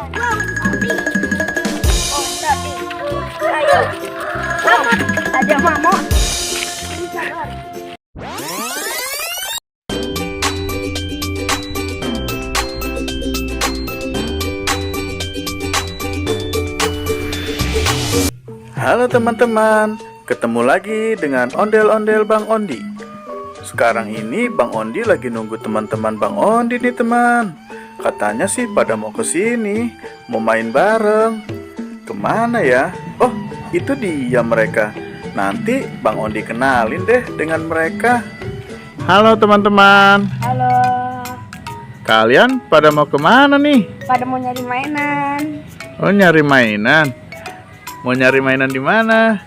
Ayo. Ada mamut. Halo teman-teman, ketemu lagi dengan ondel-ondel Bang Ondi. Sekarang ini Bang Ondi lagi nunggu teman-teman Bang Ondi nih teman. Katanya sih pada mau kesini, mau main bareng. Kemana ya? Oh, itu dia mereka. Nanti Bang Ondi kenalin deh dengan mereka. Halo teman-teman. Halo. Kalian pada mau kemana nih? Pada mau nyari mainan. Oh, nyari mainan. Mau nyari mainan di mana?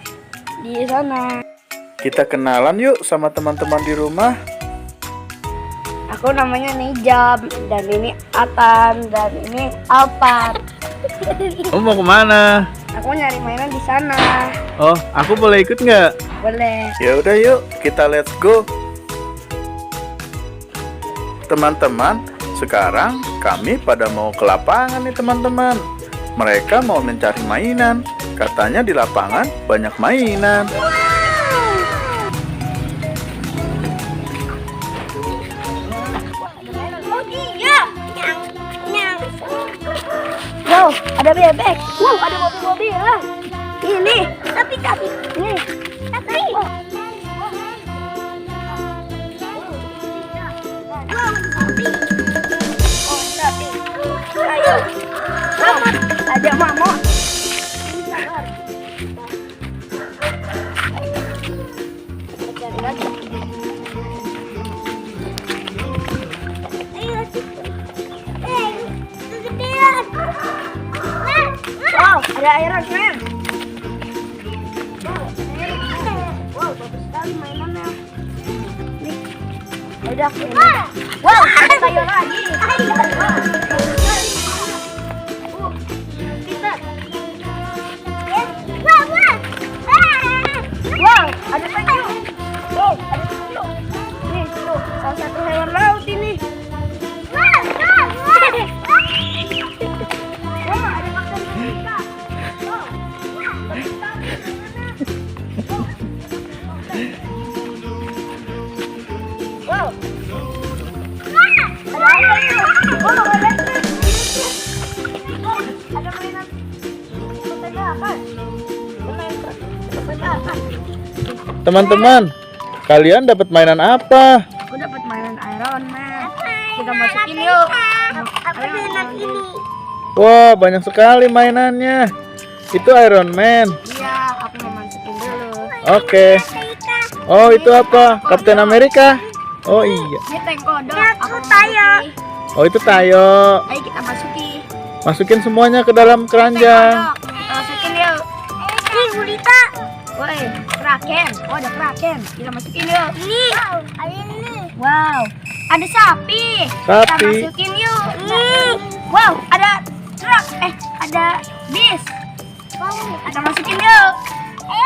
Di sana. Kita kenalan yuk sama teman-teman di rumah. Aku namanya Nijam, dan ini Atan, dan ini Alpat. Oh, mau kemana? Aku nyari mainan di sana. Oh, aku boleh ikut nggak? Boleh. Ya udah yuk, kita let's go. Teman-teman, sekarang kami pada mau ke lapangan nih teman-teman. Mereka mau mencari mainan. Katanya di lapangan banyak mainan. Oh iya. Wow, ada bebek. Wow, ada mobil-mobilan. Ini, tapi ini. Tapi. Oh, tapi. Ayo. Mamut. Ada mamut. Wow, ada Iron Man. Wow, bagus sekali mainannya. Nih, udah aku ini. Wow, ada sayur lagi. Wow, ada penyu. Wow, ada penyu. Nih, tuh, salah satu hewan laut ini. Wah, ada makan ikan. Wow. Ada air. Wow, ada air. Ada mainan sepedakan. Sepedakan. Teman-teman, kalian dapat mainan apa? Aku dapat mainan Iron Man. Kita masukin yuk. Apa mainan ini? Wah, banyak sekali mainannya. Itu Iron Man. Iya, aku mau masukin dulu. Oke. Oh, itu apa? Captain America? Oh iya. Ini tank kodok. Aku tayo. Oh, itu Tayo. Ayo kita masukin. Masukin semuanya ke dalam keranjang. Kita masukin yuk. Ini gurita. Woi, kraken. Oh, ada kraken. Kita masukin yuk. Nih. Wow, ada sapi. Kita Sapi. masukin yuk. Nih. Wow, ada truk. Ada bis. Kita masukin yuk.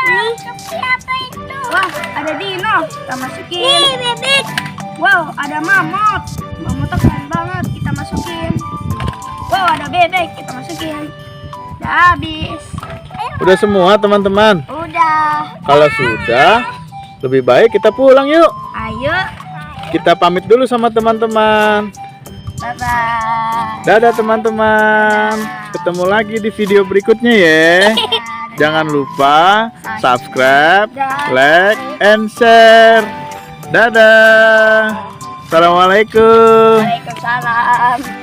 Nih. Siapa itu? Wah, ada dino. Kita masukin. Nih, bebek. Wow, ada mamut. Mamutnya keren banget. Kita masukin. Wow, ada bebek. Kita masukin. Udah habis. Udah semua teman-teman. Udah. Kalau sudah, lebih baik kita pulang yuk. Ayo. Kita pamit dulu sama teman-teman. Bye-bye. Dadah teman-teman. Ketemu lagi di video berikutnya ya. Jangan lupa subscribe, like, and share. Dadah. Assalamualaikum. Waalaikumsalam.